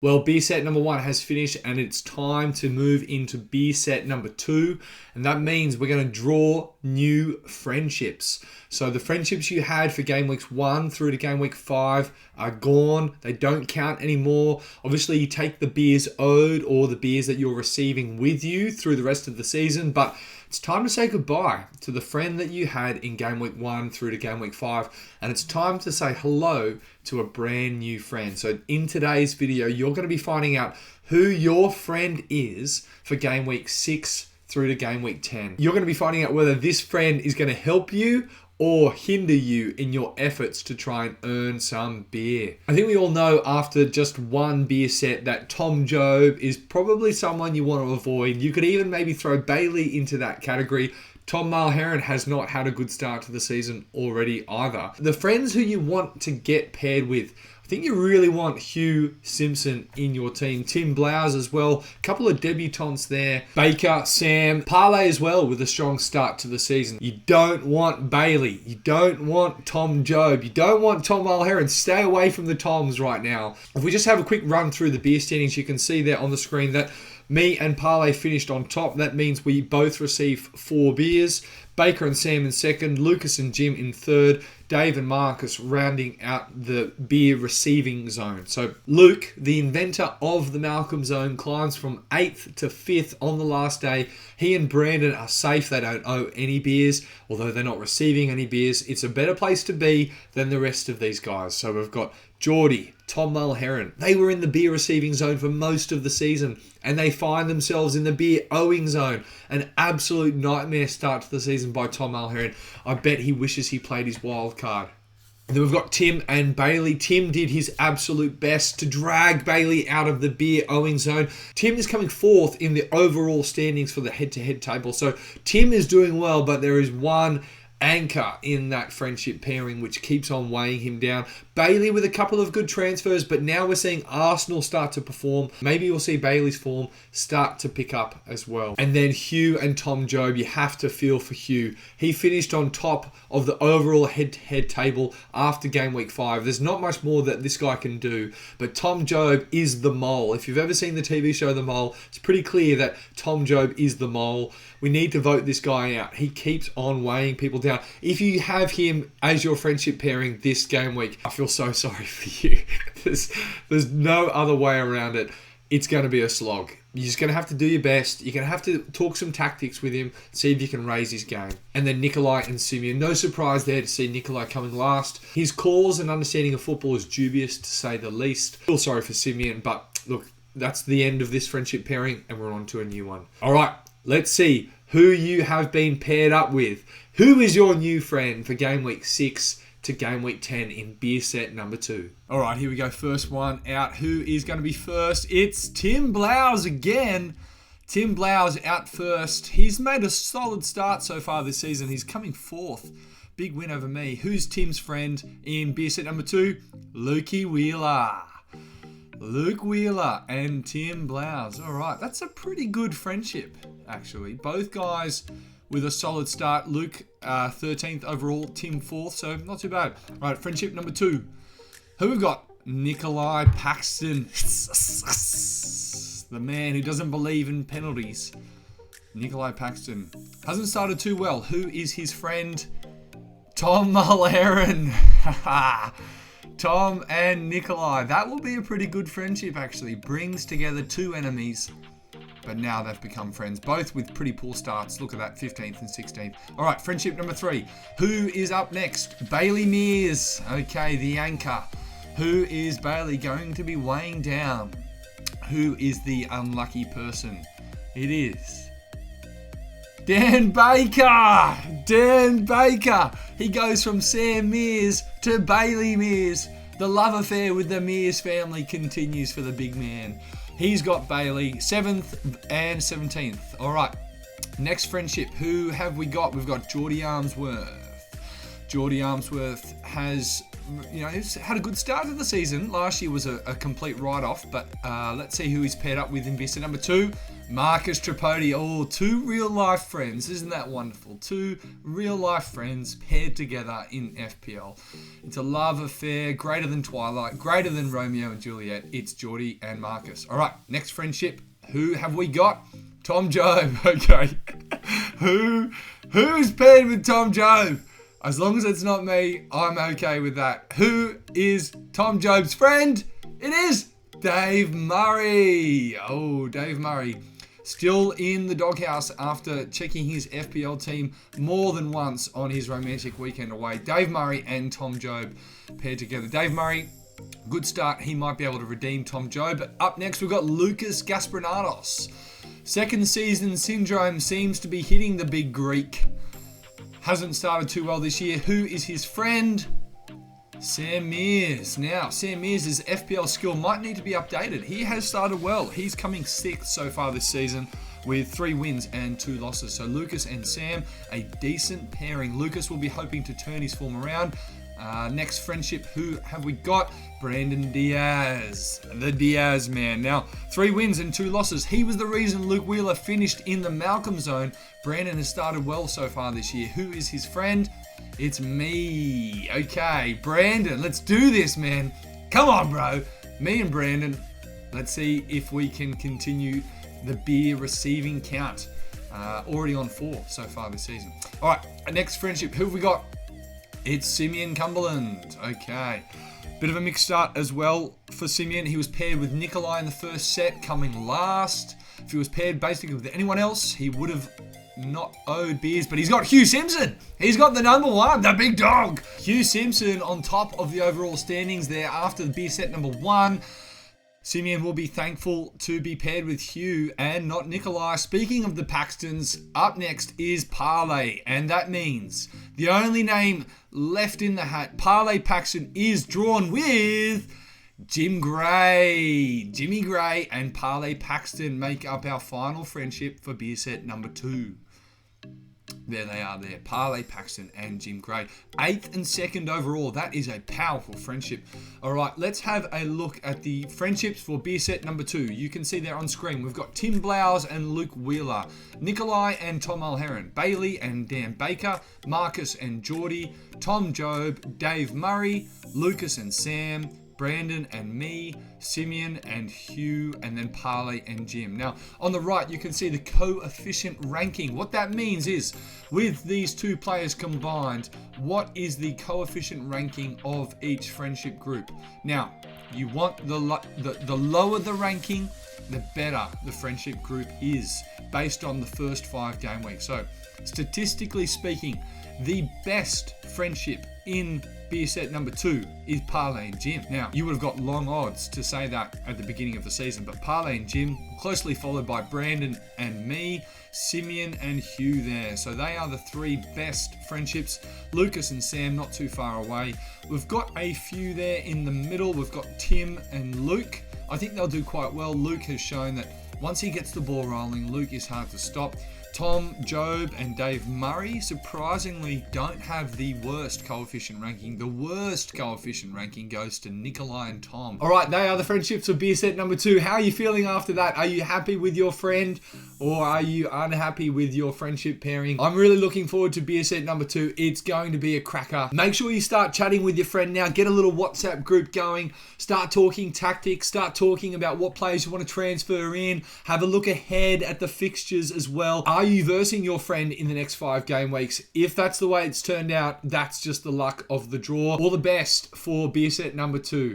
Well, beer set number 1 has finished and it's time to move into beer set number 2. And that means we're going to draw new friendships. So the friendships you had for game weeks 1 through to game week 5 are gone. They don't count anymore. Obviously, you take the beers owed or the beers that you're receiving with you through the rest of the season. But it's time to say goodbye to the friend that you had in game week 1 through to game week 5. And it's time to say hello to a brand new friend. So in today's video, you're going to be finding out who your friend is for game week 6 through to game week 10. You're going to be finding out whether this friend is going to help you or hinder you in your efforts to try and earn some beer. I think we all know after just one beer set that Tom Job is probably someone you want to avoid. You could even maybe throw Bailey into that category. Tom Mulheron has not had a good start to the season already either. The friends who you want to get paired with, I think you really want Hugh Simpson in your team. Tim Blowers as well. A couple of debutantes there. Baker, Sam, Parlay as well with a strong start to the season. You don't want Bailey. You don't want Tom Job. You don't want Tom Mulheron. Stay away from the Toms right now. If we just have a quick run through the beer standings, you can see there on the screen that me and Parlay finished on top. That means we both receive 4 beers. Baker and Sam in second, Lucas and Jim in third, Dave and Marcus rounding out the beer receiving zone. So Luke, the inventor of the Malcolm zone, climbs from 8th to 5th on the last day. He and Brandon are safe. They don't owe any beers, although they're not receiving any beers. It's a better place to be than the rest of these guys. So we've got Geordie, Tom Mulheron. They were in the beer receiving zone for most of the season, and they find themselves in the beer owing zone. An absolute nightmare start to the season by Tom Mulheron. I bet he wishes he played his wild card. And then we've got Tim and Bailey. Tim did his absolute best to drag Bailey out of the beer owing zone. Tim is coming 4th in the overall standings for the head-to-head table. So Tim is doing well, but there is one anchor in that friendship pairing which keeps on weighing him down. Bailey with a couple of good transfers, but now we're seeing Arsenal start to perform. Maybe we'll see Bailey's form start to pick up as well. And then Hugh and Tom Job, you have to feel for Hugh. He finished on top of the overall head-to-head table after game week 5. There's not much more that this guy can do, but Tom Job is the mole. If you've ever seen the TV show The Mole, it's pretty clear that Tom Job is the mole. We need to vote this guy out. He keeps on weighing people down. If you have him as your friendship pairing this game week, I feel so sorry for you. There's no other way around it. It's going to be a slog. You're just going to have to do your best. You're going to have to talk some tactics with him, see if you can raise his game. And then Nikolai and Simeon. No surprise there to see Nikolai coming last. His calls and understanding of football is dubious, to say the least. Feel sorry for Simeon, but look, that's the end of this friendship pairing, and we're on to a new one. All right, let's see who you have been paired up with. Who is your new friend for game week 6 to game week 10 in beer set number 2? All right, here we go. First one out. Who is going to be first? It's Tim Blowers again. Tim Blowers out first. He's made a solid start so far this season. He's coming 4th. Big win over me. Who's Tim's friend in beer set number 2? Lukey Wheeler. Luke Wheeler and Tim Blowers. All right, that's a pretty good friendship, actually. Both guys with a solid start. Luke 13th overall, Tim 4th, so not too bad. All right, friendship number 2. Who we've got? Nikolai Paxton. The man who doesn't believe in penalties. Nikolai Paxton. Hasn't started too well. Who is his friend? Tom Mulheron. Tom and Nikolai. That will be a pretty good friendship, actually. Brings together 2 enemies, but now they've become friends, both with pretty poor starts. Look at that, 15th and 16th. All right, friendship number 3. Who is up next? Bailey Mears. Okay, the anchor. Who is Bailey going to be weighing down? Who is the unlucky person? It is Dan Baker. Dan Baker. He goes from Sam Mears to Bailey Mears. The love affair with the Mears family continues for the big man. He's got Bailey, 7th and 17th. All right, next friendship. Who have we got? We've got Geordie Armsworth. Geordie Armsworth has he's had a good start to the season. Last year was a complete write-off, but let's see who he's paired up with in Beer Set number 2. Marcus Tripodi. Oh, 2 real-life friends. Isn't that wonderful? 2 real-life friends paired together in FPL. It's a love affair, greater than Twilight, greater than Romeo and Juliet. It's Geordie and Marcus. All right, next friendship. Who have we got? Tom Job. Okay. Who's paired with Tom Job? As long as it's not me, I'm okay with that. Who is Tom Job's friend? It is Dave Murray. Oh, Dave Murray. Still in the doghouse after checking his FPL team more than once on his romantic weekend away. Dave Murray and Tom Job paired together. Dave Murray, good start. He might be able to redeem Tom Job. But up next, we've got Lucas Gasparinatos. Second season syndrome seems to be hitting the big Greek. Hasn't started too well this year. Who is his friend? Sam Mears. Now, Sam Mears' FPL skill might need to be updated. He has started well. He's coming 6th so far this season with 3 wins and 2 losses. So Lucas and Sam, a decent pairing. Lucas will be hoping to turn his form around. Next friendship, who have we got? Brandon Diaz, the Diaz man. Now, 3 wins and 2 losses. He was the reason Luke Wheeler finished in the Malcolm zone. Brandon has started well so far this year. Who is his friend? It's me. Okay, Brandon, let's do this, man. Come on, bro. Me and Brandon. Let's see if we can continue the beer receiving count. Already on 4 so far this season. All right, next friendship. Who have we got? It's Simeon Cumberland. Okay. Bit of a mixed start as well for Simeon. He was paired with Nikolai in the first set, coming last. If he was paired basically with anyone else, he would have not owed beers, but he's got Hugh Simpson. He's got the number 1, the big dog. Hugh Simpson on top of the overall standings there after the beer set number 1. Simeon will be thankful to be paired with Hugh and not Nikolai. Speaking of the Paxtons, up next is Parlay, and that means the only name left in the hat, Parlay Paxton, is drawn with Jim Gray. Jimmy Gray and Parlay Paxton make up our final friendship for beer set number 2. There they are there, Parlay Paxton and Jim Gray. 8th and 2nd overall. That is a powerful friendship. All right, let's have a look at the friendships for beer set number 2. You can see there on screen. We've got Tim Blowers and Luke Wheeler, Nikolai and Tom O'Heron, Bailey and Dan Baker, Marcus and Geordie, Tom Job, Dave Murray, Lucas and Sam, Brandon and me, Simeon and Hugh, and then Parlay and Jim. Now, on the right, you can see the coefficient ranking. What that means is, with these 2 players combined, what is the coefficient ranking of each friendship group? Now, you want the lower the ranking, the better the friendship group is, based on the first 5 game weeks. So, statistically speaking, the best friendship in beer set number 2 is Parlay and Jim. Now, you would have got long odds to say that at the beginning of the season, but Parlay and Jim, closely followed by Brandon and me, Simeon and Hugh there. So they are the 3 best friendships. Lucas and Sam not too far away. We've got a few there in the middle. We've got Tim and Luke. I think they'll do quite well. Luke has shown that once he gets the ball rolling, Luke is hard to stop. Tom, Job, and Dave Murray surprisingly don't have the worst coefficient ranking. The worst coefficient ranking goes to Nikolai and Tom. All right, they are the friendships of beer set number 2. How are you feeling after that? Are you happy with your friend, or are you unhappy with your friendship pairing? I'm really looking forward to beer set number 2. It's going to be a cracker. Make sure you start chatting with your friend now. Get a little WhatsApp group going. Start talking tactics. Start talking about what players you want to transfer in. Have a look ahead at the fixtures as well. Are you versing your friend in the next 5 game weeks? If that's the way it's turned out, that's just the luck of the draw. All the best for beer set number 2.